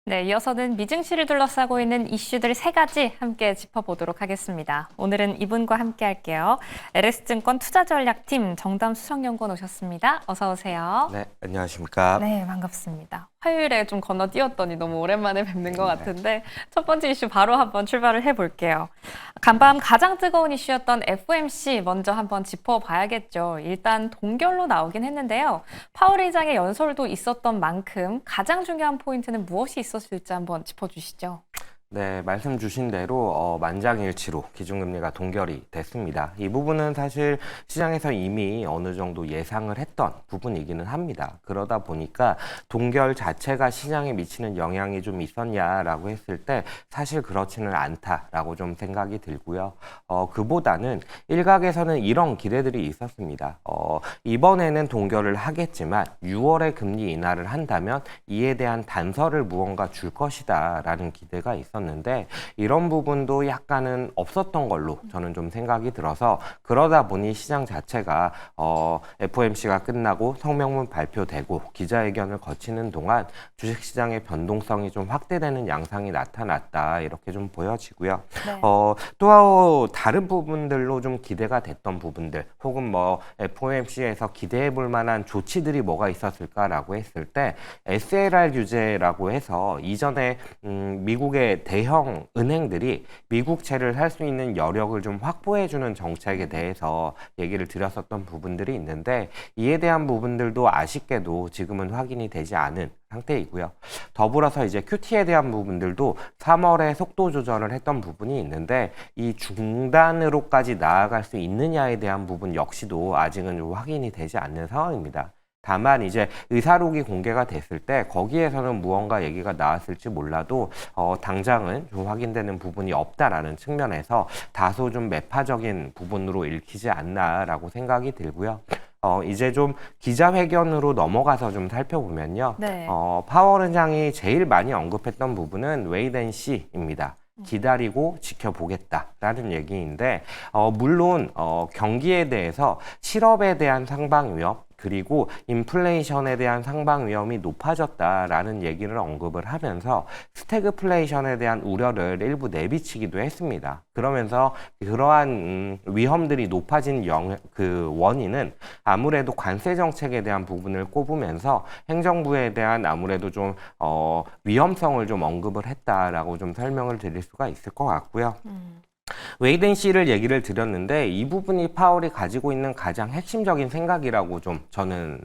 네, 이어서는 미증시를 둘러싸고 있는 이슈들 세 가지 함께 짚어보도록 하겠습니다. 오늘은 이분과 함께 할게요. LS증권 투자전략팀 정담 수석연구원 오셨습니다. 어서 오세요. 네, 안녕하십니까. 네, 반갑습니다. 화요일에 좀 건너뛰었더니 너무 오랜만에 뵙는 것 같은데 첫 번째 이슈 바로 한번 출발을 해볼게요. 간밤 가장 뜨거운 이슈였던 FOMC 먼저 한번 짚어봐야겠죠. 일단 동결로 나오긴 했는데요. 파월 의장의 연설도 있었던 만큼 가장 중요한 포인트는 무엇이 있었을지 한번 짚어주시죠. 네, 말씀 주신 대로 만장일치로 기준금리가 동결이 됐습니다. 이 부분은 사실 시장에서 이미 어느 정도 예상을 했던 부분이기는 합니다. 그러다 보니까 동결 자체가 시장에 미치는 영향이 좀 있었냐라고 했을 때 사실 그렇지는 않다라고 좀 생각이 들고요. 그보다는 일각에서는 이런 기대들이 있었습니다. 이번에는 동결을 하겠지만 6월에 금리 인하를 한다면 이에 대한 단서를 무언가 줄 것이다라는 기대가 있었는데 이런 부분도 약간은 없었던 걸로 저는 좀 생각이 들어서 그러다 보니 시장 자체가 FOMC가 끝나고 성명문 발표되고 기자회견을 거치는 동안 주식시장의 변동성이 좀 확대되는 양상이 나타났다 이렇게 좀 보여지고요. 네. 또 다른 부분들로 좀 기대가 됐던 부분들 혹은 뭐 FOMC에서 기대해 볼 만한 조치들이 뭐가 있었을까라고 했을 때 SLR 규제라고 해서 이전에 미국의 대형 은행들이 미국채를 살 수 있는 여력을 좀 확보해주는 정책에 대해서 얘기를 드렸었던 부분들이 있는데 이에 대한 부분들도 아쉽게도 지금은 확인이 되지 않은 상태이고요. 더불어서 이제 QT에 대한 부분들도 3월에 속도 조절을 했던 부분이 있는데 이 중단으로까지 나아갈 수 있느냐에 대한 부분 역시도 아직은 좀 확인이 되지 않는 상황입니다. 다만 이제 의사록이 공개가 됐을 때 거기에서는 무언가 얘기가 나왔을지 몰라도 당장은 좀 확인되는 부분이 없다라는 측면에서 다소 좀 매파적인 부분으로 읽히지 않나라고 생각이 들고요. 이제 좀 기자회견으로 넘어가서 좀 살펴보면요. 네. 파월 의장이 제일 많이 언급했던 부분은 웨이트 앤 시입니다. 기다리고 지켜보겠다라는 얘기인데 물론 경기에 대해서 실업에 대한 상방 위험 그리고 인플레이션에 대한 상방 위험이 높아졌다라는 얘기를 언급을 하면서 스태그플레이션에 대한 우려를 일부 내비치기도 했습니다. 그러면서 그러한 위험들이 높아진 그 원인은 아무래도 관세 정책에 대한 부분을 꼽으면서 행정부에 대한 아무래도 좀 위험성을 좀 언급을 했다라고 좀 설명을 드릴 수가 있을 것 같고요. 웨이트 앤 시를 얘기를 드렸는데 이 부분이 파월이 가지고 있는 가장 핵심적인 생각이라고 좀 저는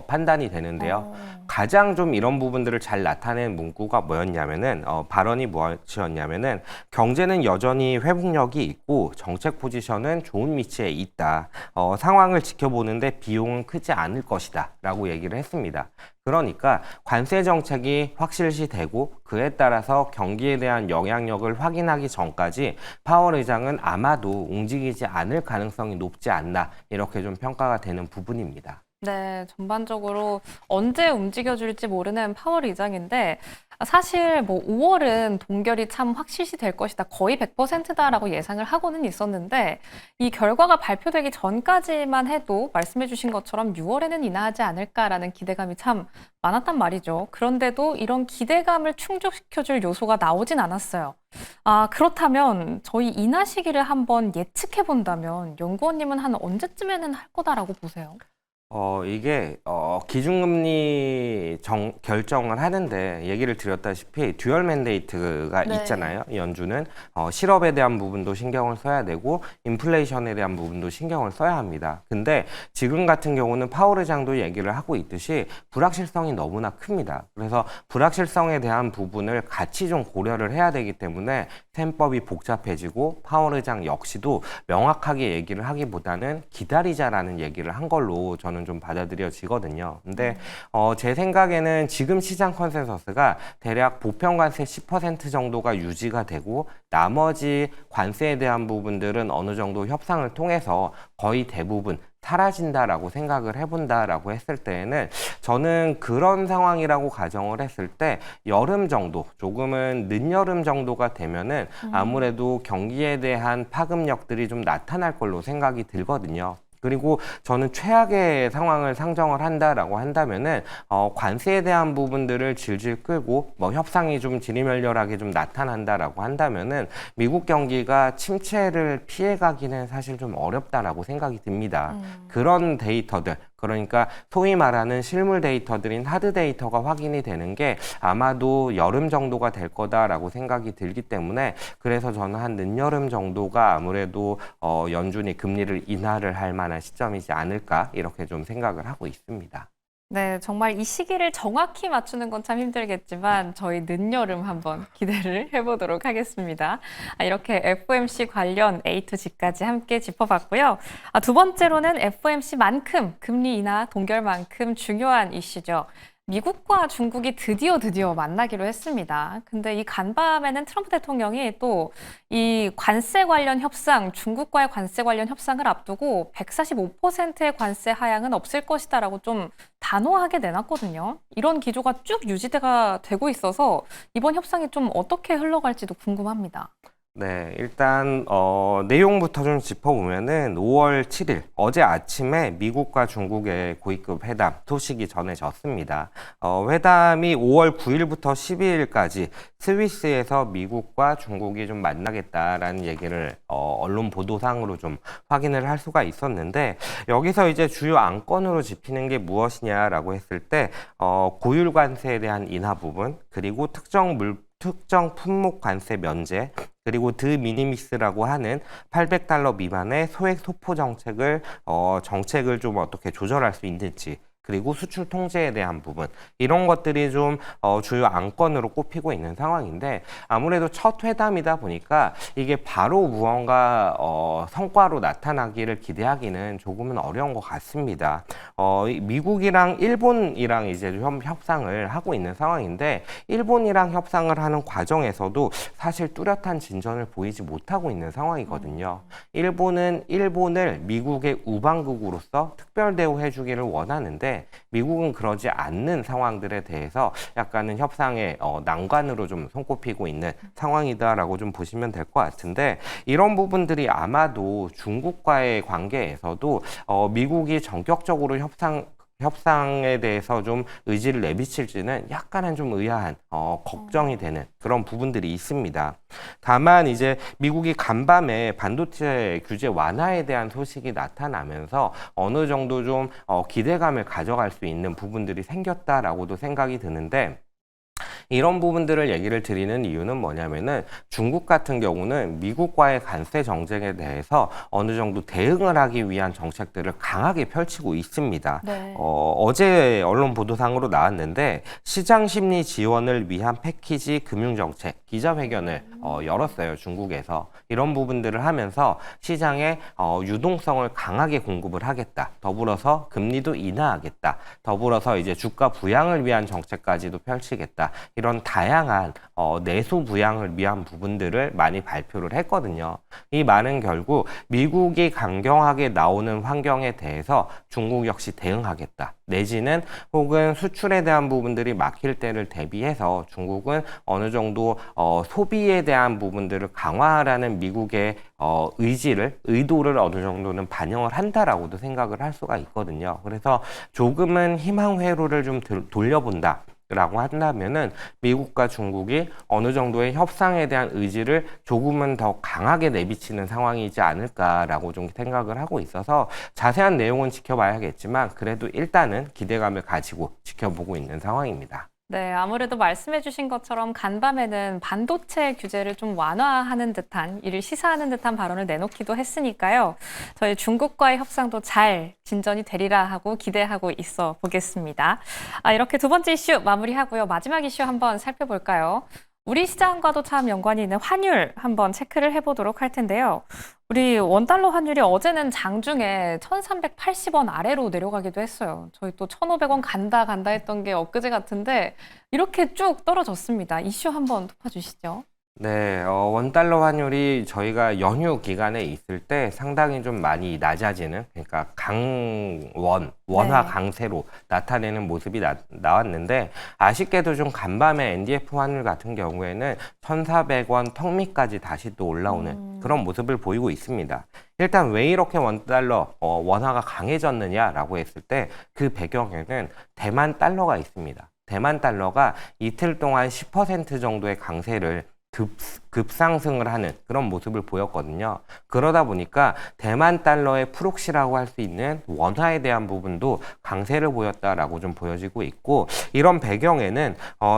판단이 되는데요. 가장 좀 이런 부분들을 잘 나타낸 문구가 뭐였냐면은 발언이 무엇이었냐면은 경제는 여전히 회복력이 있고 정책 포지션은 좋은 위치에 있다. 상황을 지켜보는데 비용은 크지 않을 것이다 라고 얘기를 했습니다. 그러니까 관세 정책이 확실시되고 그에 따라서 경기에 대한 영향력을 확인하기 전까지 파월 의장은 아마도 움직이지 않을 가능성이 높지 않나 이렇게 좀 평가가 되는 부분입니다. 네, 전반적으로 언제 움직여줄지 모르는 파월 의장인데 사실 뭐 5월은 동결이 참 확실시 될 것이다. 거의 100%다라고 예상을 하고는 있었는데 이 결과가 발표되기 전까지만 해도 말씀해 주신 것처럼 6월에는 인하하지 않을까라는 기대감이 참 많았단 말이죠. 그런데도 이런 기대감을 충족시켜줄 요소가 나오진 않았어요. 그렇다면 저희 인하 시기를 한번 예측해 본다면 연구원님은 한 언제쯤에는 할 거다라고 보세요? 이게 기준금리 결정을 하는데 얘기를 드렸다시피 듀얼 맨데이트가 네. 있잖아요. 연준은 실업에 대한 부분도 신경을 써야 되고 인플레이션에 대한 부분도 신경을 써야 합니다. 근데 지금 같은 경우는 파월 의장도 얘기를 하고 있듯이 불확실성이 너무나 큽니다. 그래서 불확실성에 대한 부분을 같이 좀 고려를 해야 되기 때문에 셈법이 복잡해지고 파월 의장 역시도 명확하게 얘기를 하기보다는 기다리자라는 얘기를 한 걸로 저는 좀 받아들여지거든요. 근데 제 생각에는 지금 시장 컨센서스가 대략 보편 관세 10% 정도가 유지가 되고 나머지 관세에 대한 부분들은 어느 정도 협상을 통해서 거의 대부분 사라진다라고 생각을 해본다라고 했을 때에는 저는 그런 상황이라고 가정을 했을 때 여름 정도, 조금은 늦여름 정도가 되면은 아무래도 경기에 대한 파급력들이 좀 나타날 걸로 생각이 들거든요. 그리고 저는 최악의 상황을 상정을 한다라고 한다면은 관세에 대한 부분들을 질질 끌고 뭐 협상이 좀 지리멸렬하게 좀 나타난다라고 한다면은 미국 경기가 침체를 피해가기는 사실 좀 어렵다라고 생각이 듭니다. 그런 데이터들, 그러니까 소위 말하는 실물 데이터들인 하드 데이터가 확인이 되는 게 아마도 여름 정도가 될 거다라고 생각이 들기 때문에, 그래서 저는 한 늦여름 정도가 아무래도 연준이 금리를 인하를 할 만한 시점이지 않을까, 이렇게 좀 생각을 하고 있습니다. 네, 정말 이 시기를 정확히 맞추는 건 참 힘들겠지만 저희 늦여름 한번 기대를 해보도록 하겠습니다. 이렇게 FOMC 관련 A to G까지 함께 짚어봤고요. 두 번째로는 FOMC만큼 금리 인하 동결만큼 중요한 이슈죠. 미국과 중국이 드디어 만나기로 했습니다. 근데 이 간밤에는 트럼프 대통령이 또 이 관세 관련 협상, 중국과의 관세 관련 협상을 앞두고 145%의 관세 하향은 없을 것이다라고 좀 단호하게 내놨거든요. 이런 기조가 쭉 유지가 되고 있어서 이번 협상이 좀 어떻게 흘러갈지도 궁금합니다. 네, 일단 내용부터 좀 짚어보면은 5월 7일 어제 아침에 미국과 중국의 고위급 회담 소식이 전해졌습니다. 회담이 5월 9일부터 12일까지 스위스에서 미국과 중국이 좀 만나겠다라는 얘기를 언론 보도상으로 좀 확인을 할 수가 있었는데, 여기서 이제 주요 안건으로 짚히는 게 무엇이냐라고 했을 때 고율 관세에 대한 인하 부분, 그리고 특정 품목 관세 면제, 그리고 드미니미스라고 하는 $800 미만의 소액 소포 정책을 좀 어떻게 조절할 수 있는지, 그리고 수출 통제에 대한 부분, 이런 것들이 좀 주요 안건으로 꼽히고 있는 상황인데, 아무래도 첫 회담이다 보니까 이게 바로 무언가 성과로 나타나기를 기대하기는 조금은 어려운 것 같습니다. 미국이랑 일본이랑 이제 협상을 하고 있는 상황인데, 일본이랑 협상을 하는 과정에서도 사실 뚜렷한 진전을 보이지 못하고 있는 상황이거든요. 일본은 일본을 미국의 우방국으로서 특별 대우해주기를 원하는데, 미국은 그러지 않는 상황들에 대해서 약간은 협상의 난관으로 좀 손꼽히고 있는 상황이다라고 좀 보시면 될 것 같은데, 이런 부분들이 아마도 중국과의 관계에서도 미국이 전격적으로 협상에 대해서 좀 의지를 내비칠지는 약간은 좀 의아한 걱정이 되는 그런 부분들이 있습니다. 다만 이제 미국이 간밤에 반도체 규제 완화에 대한 소식이 나타나면서 어느 정도 좀 기대감을 가져갈 수 있는 부분들이 생겼다라고도 생각이 드는데, 이런 부분들을 얘기를 드리는 이유는 뭐냐면은, 중국 같은 경우는 미국과의 관세 정책에 대해서 어느 정도 대응을 하기 위한 정책들을 강하게 펼치고 있습니다. 네. 어제 언론 보도상으로 나왔는데, 시장 심리 지원을 위한 패키지 금융정책 기자회견을 열었어요, 중국에서. 이런 부분들을 하면서 시장에 유동성을 강하게 공급을 하겠다. 더불어서 금리도 인하하겠다. 더불어서 이제 주가 부양을 위한 정책까지도 펼치겠다. 이런 다양한 내수 부양을 위한 부분들을 많이 발표를 했거든요. 이 말은 결국 미국이 강경하게 나오는 환경에 대해서 중국 역시 대응하겠다. 내지는 혹은 수출에 대한 부분들이 막힐 때를 대비해서 중국은 어느 정도 소비에 대한 부분들을 강화하라는 미국의 의도를 어느 정도는 반영을 한다라고도 생각을 할 수가 있거든요. 그래서 조금은 희망 회로를 좀 돌려본다 라고 한다면은 미국과 중국이 어느 정도의 협상에 대한 의지를 조금은 더 강하게 내비치는 상황이지 않을까라고 좀 생각을 하고 있어서, 자세한 내용은 지켜봐야겠지만 그래도 일단은 기대감을 가지고 지켜보고 있는 상황입니다. 네, 아무래도 말씀해주신 것처럼 간밤에는 반도체 규제를 좀 완화하는 듯한, 이를 시사하는 듯한 발언을 내놓기도 했으니까요. 저희 중국과의 협상도 잘 진전이 되리라 하고 기대하고 있어 보겠습니다. 이렇게 두 번째 이슈 마무리하고요. 마지막 이슈 한번 살펴볼까요? 우리 시장과도 참 연관이 있는 환율 한번 체크를 해보도록 할 텐데요. 우리 원달러 환율이 어제는 장중에 1,380원 아래로 내려가기도 했어요. 저희 또 1,500원 간다 했던 게 엊그제 같은데 이렇게 쭉 떨어졌습니다. 이슈 한번 짚어주시죠. 네, 원달러 환율이 저희가 연휴 기간에 있을 때 상당히 좀 많이 낮아지는, 그러니까 원화 네. 강세로 나타내는 모습이 나왔는데, 아쉽게도 좀 간밤에 NDF 환율 같은 경우에는 1,400원 턱 밑까지 다시 또 올라오는 그런 모습을 보이고 있습니다. 일단 왜 이렇게 원화가 강해졌느냐라고 했을 때 그 배경에는 대만 달러가 있습니다. 대만 달러가 이틀 동안 10% 정도의 강세를 급상승을 하는 그런 모습을 보였거든요. 그러다 보니까 대만 달러의 프록시라고 할 수 있는 원화에 대한 부분도 강세를 보였다라고 좀 보여지고 있고, 이런 배경에는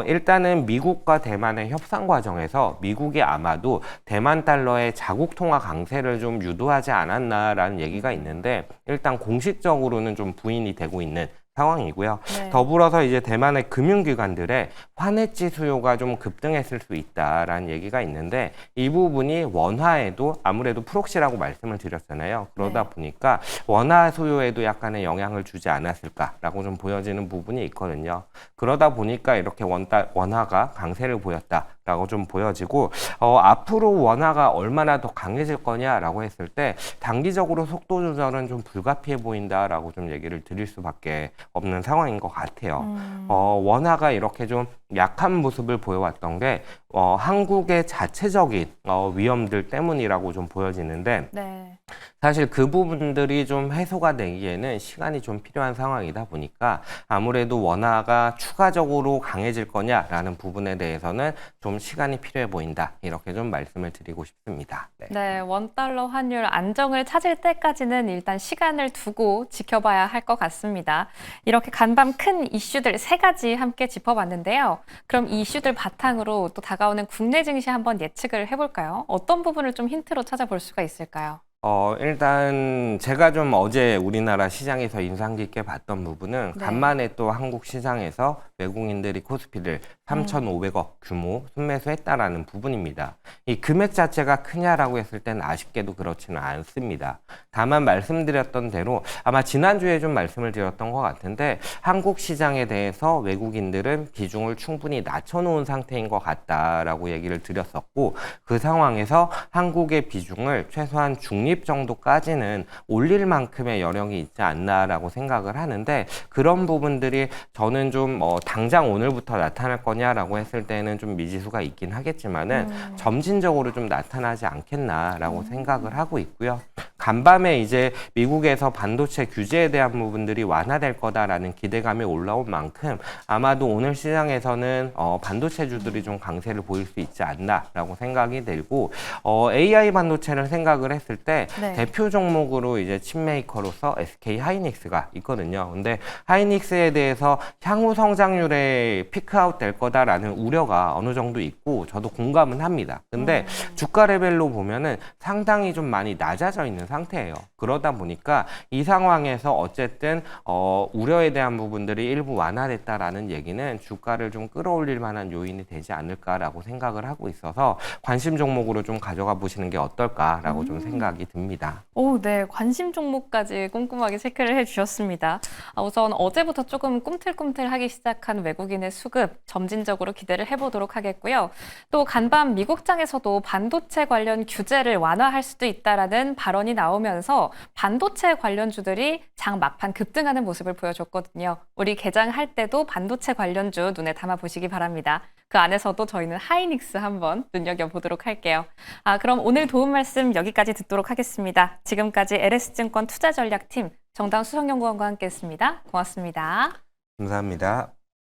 일단은 미국과 대만의 협상 과정에서 미국이 아마도 대만 달러의 자국 통화 강세를 좀 유도하지 않았나라는 얘기가 있는데, 일단 공식적으로는 좀 부인이 되고 있는 상황이고요. 네. 더불어서 이제 대만의 금융기관들의 환해지 수요가 좀 급등했을 수 있다라는 얘기가 있는데, 이 부분이 원화에도 아무래도 프록시라고 말씀을 드렸잖아요. 그러다 네. 보니까 원화 수요에도 약간의 영향을 주지 않았을까라고 좀 보여지는 부분이 있거든요. 그러다 보니까 이렇게 원화가 강세를 보였다라고 좀 보여지고, 앞으로 원화가 얼마나 더 강해질 거냐라고 했을 때 단기적으로 속도 조절은 좀 불가피해 보인다라고 좀 얘기를 드릴 수밖에 없는 상황인 것 같아요. 원화가 이렇게 좀 약한 모습을 보여왔던 게 한국의 자체적인 위험들 때문이라고 좀 보여지는데, 네. 사실 그 부분들이 좀 해소가 되기에는 시간이 좀 필요한 상황이다 보니까 아무래도 원화가 추가적으로 강해질 거냐라는 부분에 대해서는 좀 시간이 필요해 보인다, 이렇게 좀 말씀을 드리고 싶습니다. 네. 네, 원달러 환율 안정을 찾을 때까지는 일단 시간을 두고 지켜봐야 할 것 같습니다. 이렇게 간밤 큰 이슈들 3가지 함께 짚어봤는데요. 그럼 이 이슈들 바탕으로 또 다가오는 국내 증시 한번 예측을 해볼까요? 어떤 부분을 좀 힌트로 찾아볼 수가 있을까요? 일단 제가 좀 어제 우리나라 시장에서 인상 깊게 봤던 부분은 네. 간만에 또 한국 시장에서 외국인들이 코스피를 3,500억 규모 순매수했다라는 부분입니다. 이 금액 자체가 크냐라고 했을 때는 아쉽게도 그렇지는 않습니다. 다만 말씀드렸던 대로 아마 지난주에 좀 말씀을 드렸던 것 같은데, 한국 시장에 대해서 외국인들은 비중을 충분히 낮춰놓은 상태인 것 같다라고 얘기를 드렸었고, 그 상황에서 한국의 비중을 최소한 중립 정도까지는 올릴 만큼의 여력이 있지 않나라고 생각을 하는데, 그런 부분들이 저는 좀 당장 오늘부터 나타날 거냐라고 했을 때는 좀 미지수가 있긴 하겠지만은 점진적으로 좀 나타나지 않겠나라고 생각을 하고 있고요. 간밤에 이제 미국에서 반도체 규제에 대한 부분들이 완화될 거다라는 기대감이 올라온 만큼 아마도 오늘 시장에서는 반도체주들이 좀 강세를 보일 수 있지 않나라고 생각이 들고, AI 반도체를 생각을 했을 때 네. 대표 종목으로 이제 칩메이커로서 SK 하이닉스가 있거든요. 근데 하이닉스에 대해서 향후 성장률에 피크아웃 될 거다라는 우려가 어느 정도 있고 저도 공감은 합니다. 근데 주가 레벨로 보면은 상당히 좀 많이 낮아져 있는 상태예요. 그러다 보니까 이 상황에서 어쨌든 우려에 대한 부분들이 일부 완화됐다라는 얘기는 주가를 좀 끌어올릴 만한 요인이 되지 않을까라고 생각을 하고 있어서 관심 종목으로 좀 가져가 보시는 게 어떨까라고 좀 생각이 듭니다. 오, 네. 관심 종목까지 꼼꼼하게 체크를 해주셨습니다. 우선 어제부터 조금 꿈틀꿈틀하기 시작한 외국인의 수급 점진적으로 기대를 해보도록 하겠고요. 또 간밤 미국장에서도 반도체 관련 규제를 완화할 수도 있다라는 발언이 나오면서 반도체 관련주들이 장 막판 급등하는 모습을 보여줬거든요. 우리 개장할 때도 반도체 관련주 눈에 담아보시기 바랍니다. 그 안에서도 저희는 하이닉스 한번 눈여겨보도록 할게요. 그럼 오늘 도움 말씀 여기까지 듣도록 하겠습니다. 지금까지 LS증권 투자전략팀 정당 수석연구원과 함께했습니다. 고맙습니다. 감사합니다.